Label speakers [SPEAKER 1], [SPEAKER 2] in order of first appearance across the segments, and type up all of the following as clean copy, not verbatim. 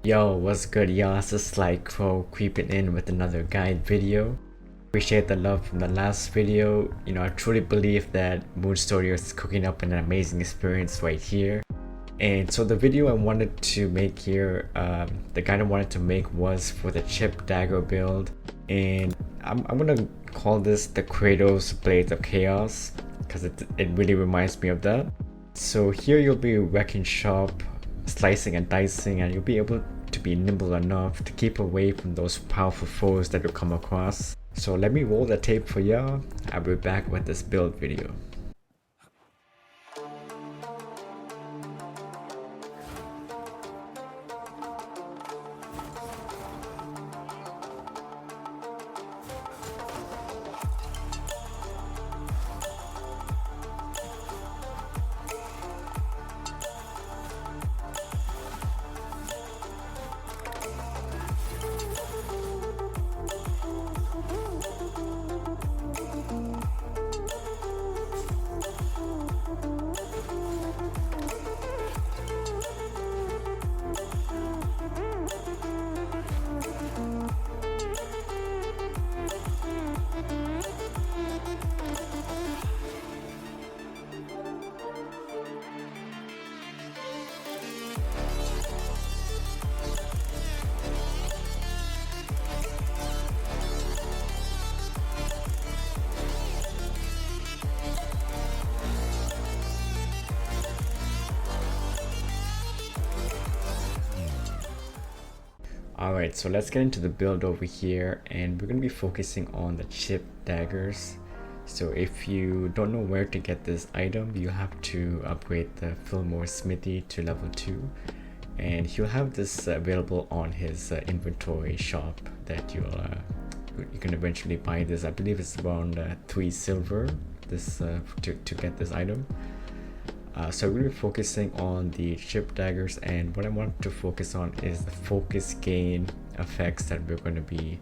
[SPEAKER 1] Yo, what's good y'all? It's Theslykrow creeping in with another guide video. Appreciate the love from the last video. I truly believe that Moon Studios is cooking up an amazing experience right here. And so the video I wanted to make here, the guide I wanted to make was for the Chipped Dagger build. And I'm gonna call this the Kratos Blades of Chaos because it really reminds me of that. So here you'll be wrecking shop, slicing and dicing, and you'll be able to be nimble enough to keep away from those powerful foes that you'll come across. So let me roll the tape for y'all. I'll be back with this build video. Alright, so let's get into the build over here, and we're going to be focusing on the Chipped Daggers. So if you don't know where to get this item, you have to upgrade the Fillmore Smithy to level 2, and he'll have this available on his inventory shop that you can eventually buy this. I believe it's around 3 silver this to get this item. So we're focusing on the Chipped Daggers, and what I want to focus on is the focus gain effects that we're going to be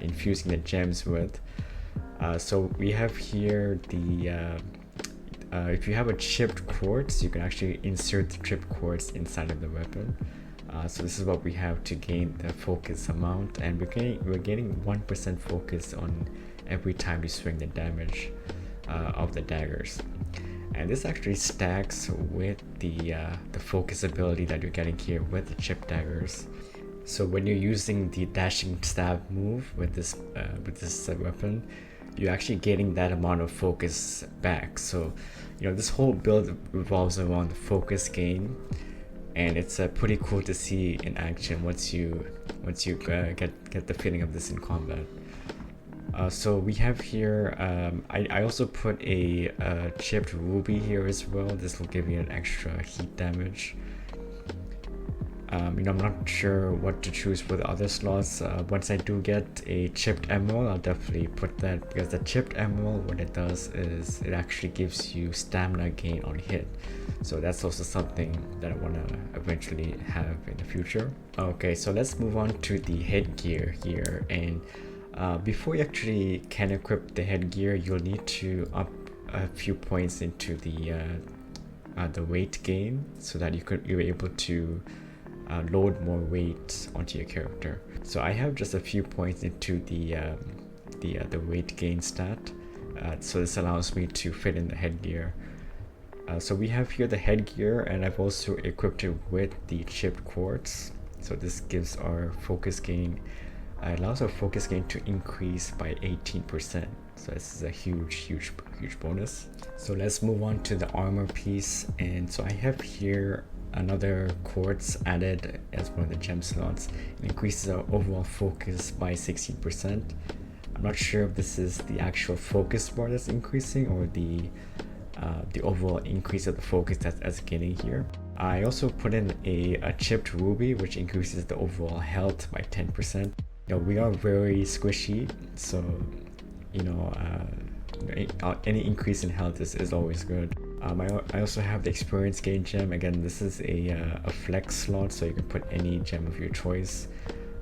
[SPEAKER 1] infusing the gems with. So we have here the if you have a chipped quartz, you can actually insert the chipped quartz inside of the weapon. So this is what we have to gain the focus amount, and we're gaining 1% focus on every time you swing the damage of the daggers. And this actually stacks with the focus ability that you're getting here with the Chipped Daggers. So when you're using the dashing stab move with this weapon, you're actually getting that amount of focus back. So this whole build revolves around the focus gain, and it's pretty cool to see in action once you get the feeling of this in combat. So we have here, I also put a chipped ruby here as well. This will give you an extra heat damage. I'm not sure what to choose for the other slots. Once I do get a chipped emerald, I'll definitely put that, because the chipped emerald, what it does is it actually gives you stamina gain on hit. So that's also something that I want to eventually have in the future. Okay, so let's move on to the headgear here, and before you actually can equip the headgear, you'll need to up a few points into the weight gain, so that you're able to load more weight onto your character. So I have just a few points into the weight gain stat, so this allows me to fit in the headgear. So we have here the headgear, and I've also equipped it with the chipped quartz. So this gives our focus gain. It allows our focus gain to increase by 18%. So this is a huge bonus. So let's move on to the armor piece. And so I have here another quartz added as one of the gem slots. It increases our overall focus by 16%. I'm not sure if this is the actual focus bar that's increasing, or the overall increase of the focus that's getting here. I also put in a chipped ruby, which increases the overall health by 10%. We are very squishy, so any increase in health is always good. I also have the experience gain gem. Again, this is a flex slot, so you can put any gem of your choice.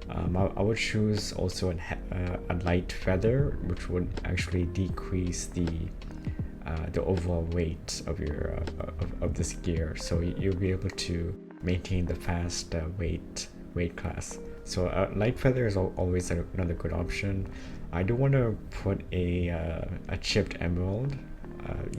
[SPEAKER 1] I would choose also a light feather, which would actually decrease the overall weight of your of this gear, so you'll be able to maintain the fast weight weight class. So light feather is always another good option. I do want to put a chipped emerald.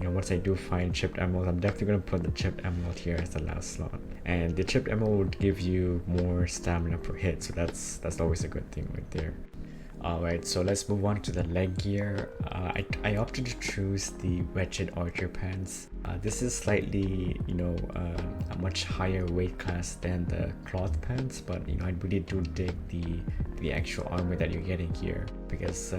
[SPEAKER 1] Once I do find chipped emerald, I'm definitely going to put the chipped emerald here as the last slot. And the chipped emerald would give you more stamina per hit, so that's always a good thing right there. Alright, so let's move on to the leg gear. I opted to choose the Wretched Archer pants. This is slightly, a much higher weight class than the cloth pants, but I really do dig the actual armor that you're getting here, because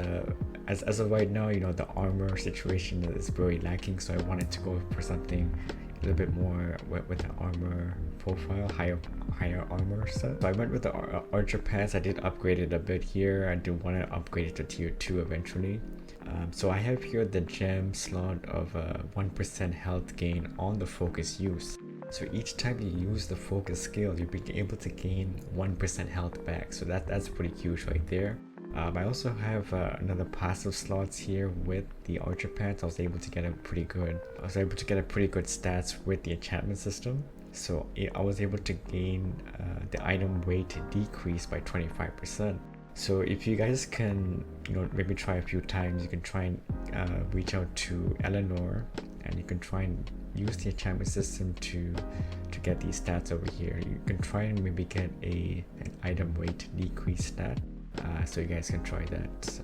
[SPEAKER 1] as of right now, the armor situation is very lacking, so I wanted to go for something a little bit more with the armor profile, higher armor set. So I went with the archer pants. I did upgrade it a bit here. I do want to upgrade it to tier 2 eventually. So I have here the gem slot of 1% health gain on the focus use. So each time you use the focus skill, you'll be able to gain 1% health back. So that's pretty huge right there. I also have another passive slots here with the archer pants. I was able to get a pretty good stats with the enchantment system. So I was able to gain the item weight decrease by 25%. So if you guys can, maybe try a few times, you can try and reach out to Eleanor, and you can try and use the enchantment system to get these stats over here. You can try and maybe get an item weight decrease stat. So you guys can try that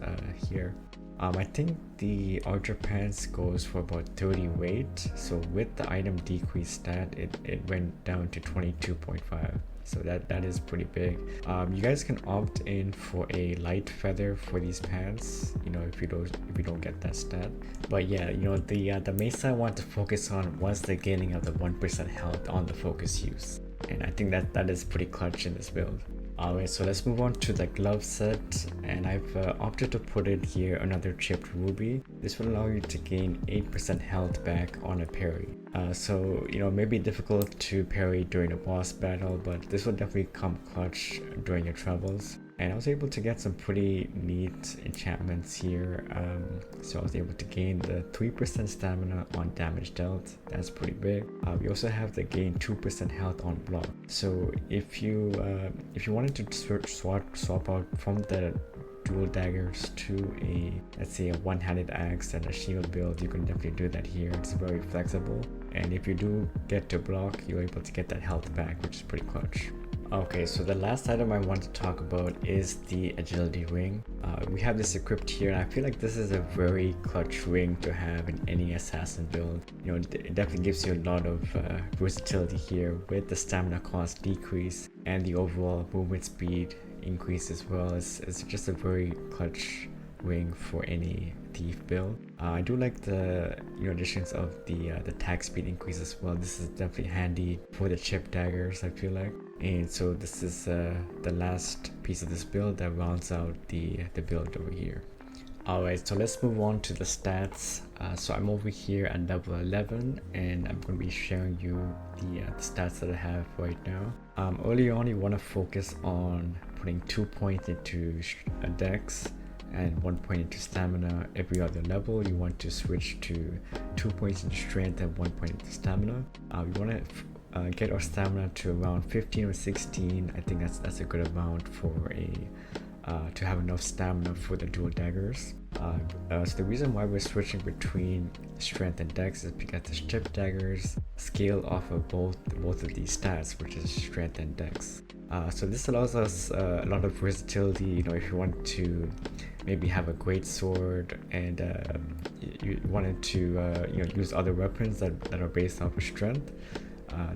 [SPEAKER 1] here. I think the archer pants goes for about 30 weight. So with the item decrease stat, it went down to 22.5. So that is pretty big. You guys can opt in for a light feather for these pants, if you don't get that stat. But yeah, the main stat I want to focus on was the gaining of the 1% health on the focus use, and I think that is pretty clutch in this build. Alright, so let's move on to the glove set, and I've opted to put it here another chipped ruby. This will allow you to gain 8% health back on a parry. So it may be difficult to parry during a boss battle, but this will definitely come clutch during your travels. And I was able to get some pretty neat enchantments here. So I was able to gain the 3% stamina on damage dealt. That's pretty big. We also have the gain 2% health on block. So if you wanted to swap out from the dual daggers to let's say a one-handed axe and a shield build, you can definitely do that here. It's very flexible, and if you do get to block, you're able to get that health back, which is pretty clutch. Okay, so the last item I want to talk about is the agility ring. We have this equipped here, and I feel like this is a very clutch ring to have in any assassin build. It definitely gives you a lot of versatility here with the stamina cost decrease and the overall movement speed increase as well. It's just a very clutch ring for any thief build. I do like the additions of the attack speed increase as well. This is definitely handy for the chipped daggers, I feel like. And so this is the last piece of this build that rounds out the build over here. Alright, so let's move on to the stats. So I'm over here at level 11, and I'm going to be sharing you the stats that I have right now. Early on, you want to focus on putting 2 points into dex and 1 point into stamina. Every other level, you want to switch to 2 points into strength and 1 point into stamina. We want to get our stamina to around 15 or 16. I think that's a good amount for to have enough stamina for the dual daggers. So the reason why we're switching between strength and dex is because the chipped daggers scale off of both of these stats, which is strength and dex. So this allows us a lot of versatility. If you want to maybe have a great sword and you wanted to use other weapons that are based off of strength,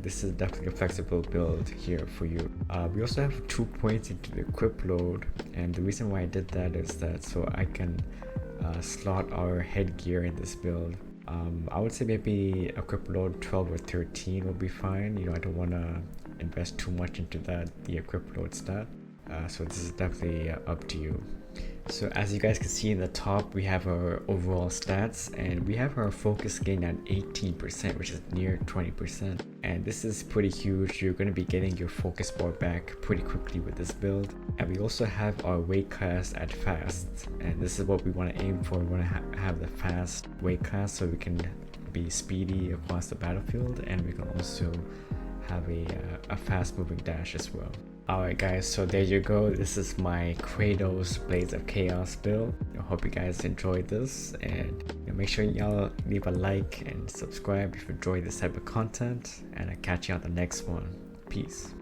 [SPEAKER 1] this is definitely a flexible build here for you. We also have 2 points into the equip load, and the reason why I did that is that so I can slot our headgear in this build. I would say maybe equip load 12 or 13 will be fine. I don't want to invest too much into the equip load stat, so this is definitely up to you. So as you guys can see in the top, we have our overall stats, and we have our focus gain at 18%, which is near 20%, and this is pretty huge. You're going to be getting your focus bar back pretty quickly with this build. And we also have our weight class at fast, and this is what we want to aim for. We want to have the fast weight class so we can be speedy across the battlefield, and we can also have a fast moving dash as well. Alright guys, so there you go. This is my Kratos Blades of Chaos build. I hope you guys enjoyed this, and make sure y'all leave a like and subscribe if you enjoy this type of content, and I'll catch you on the next one. Peace.